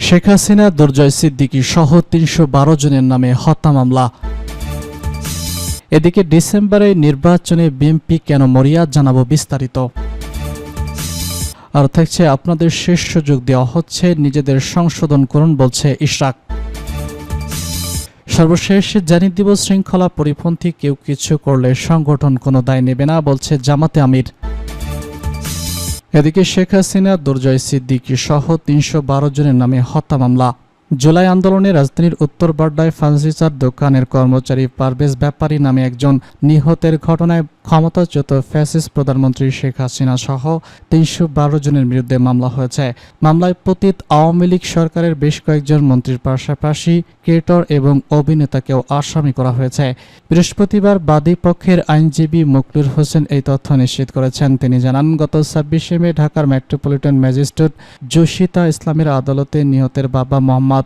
শেখ হাসিনা, দুর্জয় সিদ্দিকী সহ ৩১২ জনের নামে হত্যা মামলা। এদিকে ডিসেম্বরে নির্বাচনে বিএনপি কেন মরিয়া, জানাবো বিস্তারিত। আর থাকছে আপনাদের শেষ সুযোগ দেওয়া হচ্ছে, নিজেদের সংশোধন করুন বলছে ইশরাক। সর্বশেষ জানিয়ে দিব, শৃঙ্খলা পরিপন্থী কেউ কিছু করলে সংগঠন কোনো দায় নেবে না বলছে জামাতে আমির। এদিকে শেখ হাসিনা, দুর্জয় সিদ্দিকী সহ ৩১২ জনের নামে হত্যা মামলা। জুলাই আন্দোলনে রাজধানীর উত্তর বাড্ডায় ফার্নিচার দোকানের কর্মচারী পারভেজ ব্যাপারী নামে একজন নিহতের ঘটনায় ক্ষমতাচ্যুত ফ্যাসিস্ট প্রধানমন্ত্রী শেখ হাসিনা সহ ৩১২ জনের বিরুদ্ধে মামলা হয়েছে। মামলায় পতিত আওয়ামী লীগ সরকারের বেশ কয়েকজন মন্ত্রীর পাশাপাশি ক্রিয়েটর এবং অভিনেতাকেও আসামি করা হয়েছে। বৃহস্পতিবার বাদী পক্ষের আইনজীবী মুকলির হোসেন এই তথ্য নিশ্চিত করেছেন। তিনি জানান, গত ২৬শে মে ঢাকার মেট্রোপলিটন ম্যাজিস্ট্রেট জসিতা ইসলামের আদালতে নিহতের বাবা মোহাম্মদ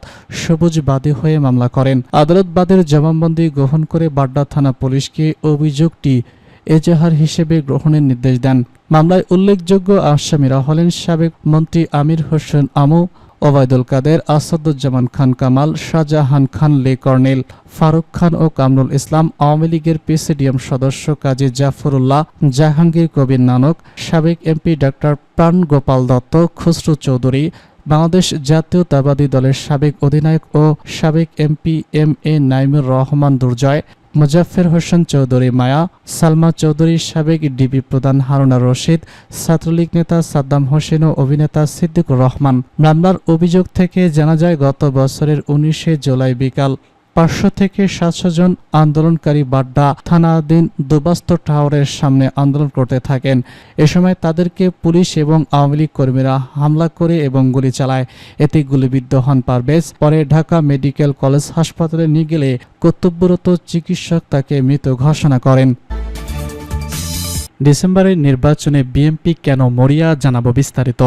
সবুজ বাদী হয়ে মামলা করেন। আদালত বাদীর জবানবন্দি গ্রহণ করে বাড্ডা থানা পুলিশকে অভিযোগটি এজাহার হিসেবে গ্রহণের নির্দেশ দেন। মামলায় উল্লেখযোগ্য আসামিরা হলেন সাবেক মন্ত্রী আমির হোসেন আমু, ওবায়দুল কাদের, আসাদুজ্জামান খান কামাল, শাহজাহান খান লে কর্নেল, ফারুক খান ও কামরুল ইসলাম, আওয়ামী লীগের প্রেসিডিয়াম সদস্য কাজী জাফরুল্লাহ, জাহাঙ্গীর কবির নানক, সাবেক এমপি ডাক্তার প্রাণ গোপাল দত্ত, খসরু চৌধুরী, বাংলাদেশ জাতীয়তাবাদী দলের সাবেক অধিনায়ক ও সাবেক MP M A Naimur Rahman দুর্জয়, মুজাফফর হোসেন চৌধুরী মায়া, সালমা চৌধুরী, সাবেক ডিবি প্রধান হারুনা রশিদ, ছাত্রলীগ নেতা সাদ্দাম হোসেন ও অভিনেতা সিদ্দিকুর রহমান। মামলার অভিযোগ থেকে জানা যায়, গত বছরের ১৯শে জুলাই বিকাল ৫০০ থেকে ৭০০ জন আন্দোলনকারী বাড্ডা থানাধীন দুবাস্ত টাওয়ারের সামনে আন্দোলন করতে থাকেন। এ সময় তাদেরকে পুলিশ এবং আওয়ামী লীগ কর্মীরা হামলা করে এবং গুলি চালায়। এতে গুলিবিদ্ধ হন পারভেজ। পরে ঢাকা মেডিকেল কলেজ হাসপাতালে নিয়ে গেলে কর্তব্যরত চিকিৎসক তাকে মৃত ঘোষণা করেন। ডিসেম্বরের নির্বাচনে বিএনপি কেন মরিয়া, জানাবো বিস্তারিত।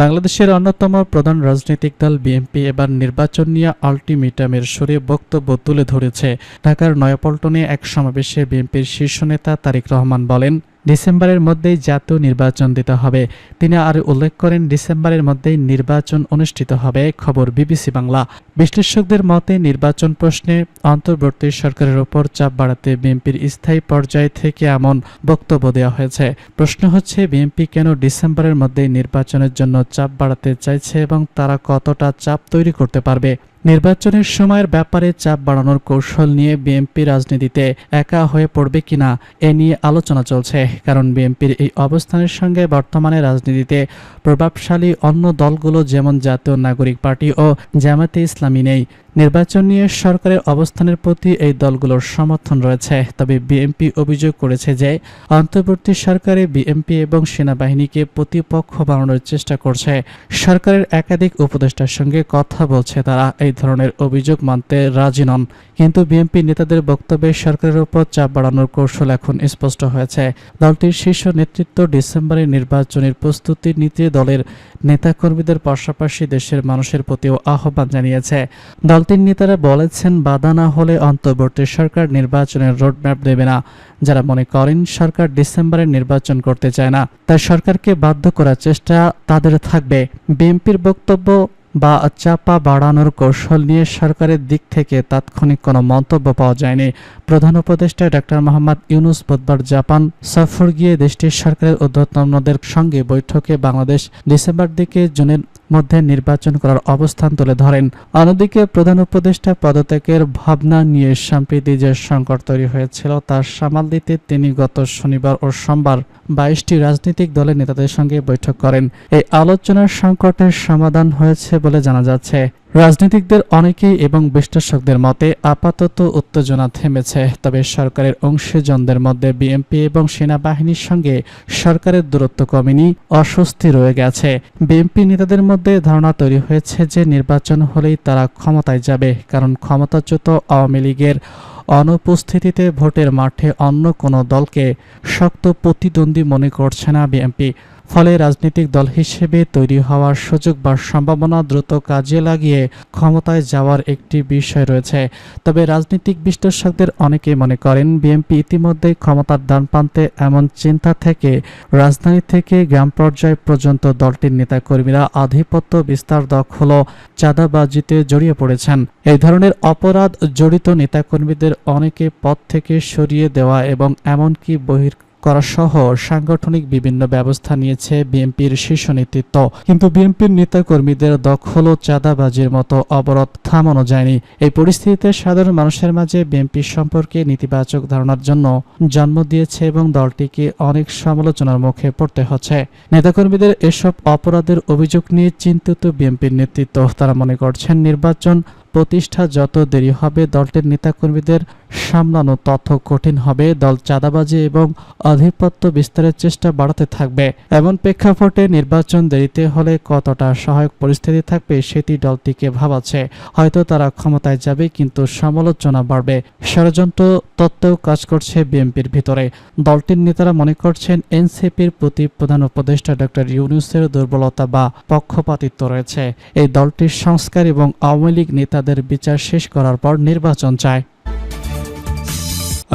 বাংলাদেশের অন্যতম প্রধান রাজনৈতিক দল বিএনপি এবার নির্বাচন নিয়ে আল্টিমেটামের সুরে বক্তব্য তুলে ধরেছে। ঢাকার নয়াপল্টনে এক সমাবেশে বিএনপির শীর্ষ নেতা তারেক রহমান বলেন, ডিসেম্বরের মধ্যেই জাতীয় নির্বাচন দিতে হবে। তিনি আরও উল্লেখ করেন, ডিসেম্বরের মধ্যেই নির্বাচন অনুষ্ঠিত হবে। খবর বিবিসি বাংলা। বিশ্লেষকদের মতে, নির্বাচন প্রশ্নে অন্তর্বর্তী সরকারের ওপর চাপ বাড়াতে বিএনপির স্থায়ী পর্যায় থেকে এমন বক্তব্য দেওয়া হয়েছে। প্রশ্ন হচ্ছে, বিএনপি কেন ডিসেম্বরের মধ্যেই নির্বাচনের জন্য চাপ বাড়াতে চাইছে এবং তারা কতটা চাপ তৈরি করতে পারবে। নির্বাচনের সময়ের ব্যাপারে চাপ বাড়ানোর কৌশল নিয়ে বিএনপি রাজনীতিতে একা হয়ে পড়বে কিনা, এ নিয়ে আলোচনা চলছে। কারণ বিএনপির এই অবস্থানের সঙ্গে বর্তমানে রাজনীতিতে প্রভাবশালী অন্য দলগুলো যেমন জাতীয় নাগরিক পার্টি ও জামায়াতে ইসলামী নেই। নির্বাচন নিয়ে সরকারের অবস্থানের প্রতি এই দলগুলোর সমর্থন রয়েছে। তবে বিএনপি অভিযোগ করেছে যে অন্তর্বর্তী সরকারে বিএনপি এবং সেনাবাহিনীকে প্রতিপক্ষ বানানোর চেষ্টা করছে। সরকারের একাধিক উপদেষ্টার সঙ্গে কথা বলছে তারা। এই ধরনের অভিযোগ মানতে রাজি নন। কিন্তু বিএনপি নেতাদের বক্তব্যে সরকারের উপর চাপ বাড়ানোর কৌশল এখন স্পষ্ট হয়েছে। দলটির শীর্ষ নেতৃত্ব ডিসেম্বরের নির্বাচনের প্রস্তুতি নিতে দলের নেতাকর্মীদের পাশাপাশি দেশের মানুষের প্রতিও আহ্বান জানিয়েছে। দলটির নেতারা বলেছেন, বাধা না হলে অন্তর্বর্তী সরকার নির্বাচনের রোডম্যাপ দেবে না। যারা মনে করেন সরকার ডিসেম্বরে নির্বাচন করতে চায় না, তাই সরকারকে বাধ্য করার চেষ্টা তাদের থাকবে। বিএনপির বক্তব্য বা চাপা বাড়ানোর কৌশল নিয়ে সরকারের দিক থেকে তাৎক্ষণিক কোনো মন্তব্য পাওয়া যায়নি। প্রধান উপদেষ্টা ডক্টর মোহাম্মদ ইউনূস বুধবার জাপান সফর গিয়ে দেশটির সরকারের ঊর্ধ্বতনদের সঙ্গে বৈঠকে বাংলাদেশ ডিসেম্বর দিকে জুনের মধ্যে নির্বাচন করার অবস্থান তুলে ধরেন। অন্যদিকে প্রধান উপদেষ্টা পদত্যাগের ভাবনা নিয়ে সম্প্রতি যে সংকট তৈরি হয়েছিল তা সামাল দিতে তিনি গত শনিবার ও সোমবার 22টি রাজনৈতিক দলের নেতাদের সঙ্গে বৈঠক করেন। এই আলোচনার সংকটের সমাধান হয়েছে বলে জানা যাচ্ছে। রাজনীতিকদের অনেকেই এবং বিশ্লেষকদের মতে আপাতত উত্তেজনা থেমেছে। তবে সরকারের অংশীজনদের মধ্যে বিএনপি এবং সেনাবাহিনীর সঙ্গে সরকারের দূরত্ব কমেনি, অস্বস্তি রয়ে গেছে। বিএনপি নেতাদের মধ্যে ধারণা তৈরি হয়েছে যে নির্বাচন হলেই তারা ক্ষমতায় যাবে, কারণ ক্ষমতাচ্যুত আওয়ামী লীগের অনুপস্থিতিতে ভোটের মাঠে অন্য কোনো দলকে শক্ত প্রতিদ্বন্দ্বী মনে করছে না বিএনপি। ফলে রাজনৈতিক দল হিসেবে তৈরি হওয়ার সুযোগ বা সম্ভাবনা দ্রুত কাজে লাগিয়ে ক্ষমতায় যাওয়ার একটি বিষয় রয়েছে। তবে রাজনৈতিক বিশ্লেষকদের অনেকেই মনে করেন বিএনপি ইতিমধ্যেই ক্ষমতার ডানপ্রান্তে এমন চিন্তা থেকে রাজধানী থেকে গ্রাম পর্যায় পর্যন্ত দলটির নেতাকর্মীরা আধিপত্য বিস্তার, দখল ও চাঁদাবাজিতে জড়িয়ে পড়েছেন। এই ধরনের অপরাধ জড়িত নেতাকর্মীদের অনেকে পদ থেকে সরিয়ে দেওয়া এবং এমনকি করা সহ সাংগঠনিক বিভিন্ন ব্যবস্থা নিয়েছে বিএনপির শীর্ষ নেতৃত্ব। কিন্তু বিএনপির নেতাকর্মীদের দখল ও চাঁদাবাজির মতো অবরোধ থামানো যায়নি। এই পরিস্থিতিতে সাধারণ মানুষের মাঝে বিএনপি সম্পর্কে নেতিবাচক ধারণার জন্য জন্ম দিয়েছে এবং দলটিকে অনেক সমালোচনার মুখে পড়তে হচ্ছে। নেতাকর্মীদের এসব অপরাধের অভিযোগ নিয়ে চিন্তিত বিএনপির নেতৃত্ব। তারা মনে করছেন নির্বাচন প্রতিষ্ঠা যত দেরি হবে দলটির নেতাকর্মীদের সামলানো তত কঠিন হবে। দল চাঁদাবাজি এবং আধিপত্য বিস্তারের চেষ্টা বাড়াতে থাকবে। এমন প্রেক্ষাপটে নির্বাচন দেরিতে হলে কতটা সহায়ক পরিস্থিতি থাকবে সেটি দলটিকে ভাবাচ্ছে। হয়তো তারা ক্ষমতায় যাবে কিন্তু সমালোচনা বাড়বে। ষড়যন্ত্র তত্ত্বেও কাজ করছে বিএনপির ভিতরে। দলটির নেতারা মনে করছেন এনসিপির প্রতি প্রধান উপদেষ্টা ডক্টর ইউনূসের দুর্বলতা বা পক্ষপাতিত্ব রয়েছে। এই দলটির সংস্কার এবং আওয়ামী লীগ নেতাদের বিচার শেষ করার পর নির্বাচন চায়।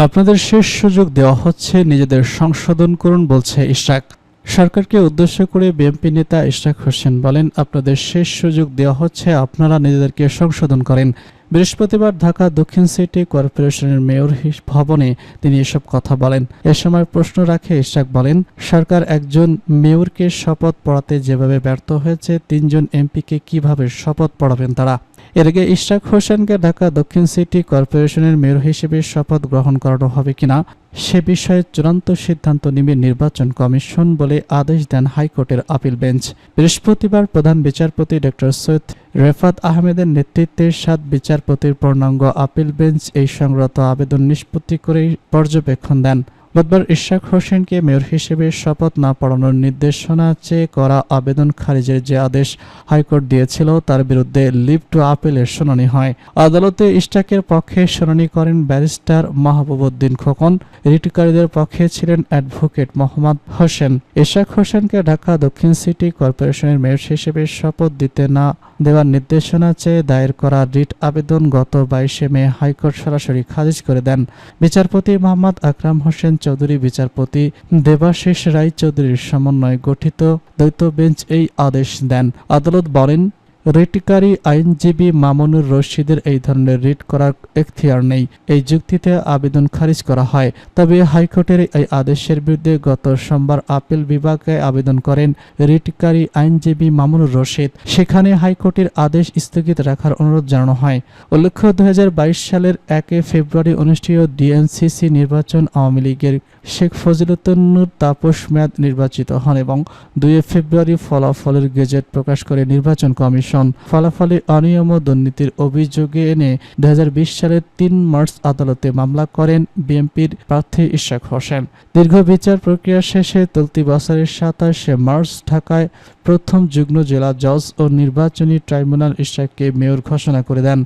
আপনাদের শেষ সুযোগ দেওয়া হচ্ছে, নিজেদের সংশোধন করুন, বলছে ইশরাক। সরকারকে উদ্দেশ্য করে বিএনপি নেতা ইশরাক হোসেন বলেন, আপনাদের শেষ সুযোগ দেওয়া হচ্ছে, আপনারা নিজেদেরকে সংশোধন করেন। বৃহস্পতিবার ঢাকা দক্ষিণ সিটি কর্পোরেশনের মেয়র ভবনে তিনি এসব কথা বলেন। এ সময় প্রশ্ন রাখে ইশরাক বলেন, সরকার একজন মেয়রকে শপথ পড়াতে যেভাবে ব্যর্থ হয়েছে, 3 জন এমপিকে কিভাবে শপথ পড়াবেন তারা? এর আগে ইশরাক হোসেনকে ঢাকা দক্ষিণ সিটি কর্পোরেশনের মেয়র হিসেবে শপথ গ্রহণ করানো হবে কিনা সে বিষয়ে চূড়ান্ত সিদ্ধান্ত নেবে নির্বাচন কমিশন বলে আদেশ দেন হাইকোর্টের আপিল বেঞ্চ। বৃহস্পতিবার প্রধান বিচারপতি ডক্টর সৈয়দ রেফাত আহমেদের নেতৃত্বে 7 বিচারপতির পূর্ণাঙ্গ আপিল বেঞ্চ এই সংক্রান্ত আবেদন নিষ্পত্তি করে পর্যবেক্ষণ দেন। বুধবার ইশরাক হোসেনকে মেয়র হিসেবে শপথ না পড়ানোর নির্দেশনা চেয়ে করা আবেদন খারিজের যে আদেশ হাইকোর্ট দিয়েছিল তার বিরুদ্ধে লিভ টু আপিলের শুনানি হয়। আদালতে ইশরাকের পক্ষে শুনানি করেন ব্যারিস্টার মাহবুবউদ্দিন খোকন। রিটকারীদের পক্ষে ছিলেন অ্যাডভোকেট মোহাম্মদ হোসেন। ইশরাক হোসেনকে ঢাকা দক্ষিণ সিটি কর্পোরেশনের মেয়র হিসেবে শপথ দিতে না দেওয়ার নির্দেশনা চেয়ে দায়ের করা রিট আবেদন গত 22 মে হাইকোর্ট সরাসরি খারিজ করে দেন। বিচারপতি মোহাম্মদ আকরাম হোসেন চৌধুরী, বিচারপতি দেবাশিস রায় চৌধুরীর সমন্বয়ে গঠিত দ্বৈত বেঞ্চ এই আদেশ দেন। আদালত বলেন, রিটকারী আইনজীবী মামুনুর রশিদের এই ধরনের রিট করার এখতিয়ার নেই। এই যুক্তিতে আবেদন খারিজ করা হয়। তবে হাইকোর্টের এই আদেশের বিরুদ্ধে গত সোমবার আপিল বিভাগে আবেদন করেন রিটকারী আইনজীবী মামুনুর রশিদ। সেখানে হাইকোর্টের আদেশ স্থগিত রাখার অনুরোধ জানানো হয়। উল্লেখ্য, 2022 সালের 1 ফেব্রুয়ারি অনুষ্ঠিত ডিএনসিসি নির্বাচন আওয়ামী লীগের শেখ ফজিলতুন্নুর তাপস মেয়াদ নির্বাচিত হন এবং 2 ফেব্রুয়ারি ফলাফলের গেজেট প্রকাশ করে নির্বাচন কমিশন। ফলাফলে অনিয়ম ও দুর্নীতির অভিযোগে এনে 2020 সালের 3 মার্চ আদালতে মামলা করেন বিএনপির প্রার্থী ইশরাক হোসেন। দীর্ঘ বিচার প্রক্রিয়া শেষে চলতি বছরের 27 মার্চ ঢাকায় প্রথম যুগ্ম জেলা জজ ও নির্বাচনী ট্রাইব্যুনাল ইশরাককে মেয়র ঘোষণা করে দেন।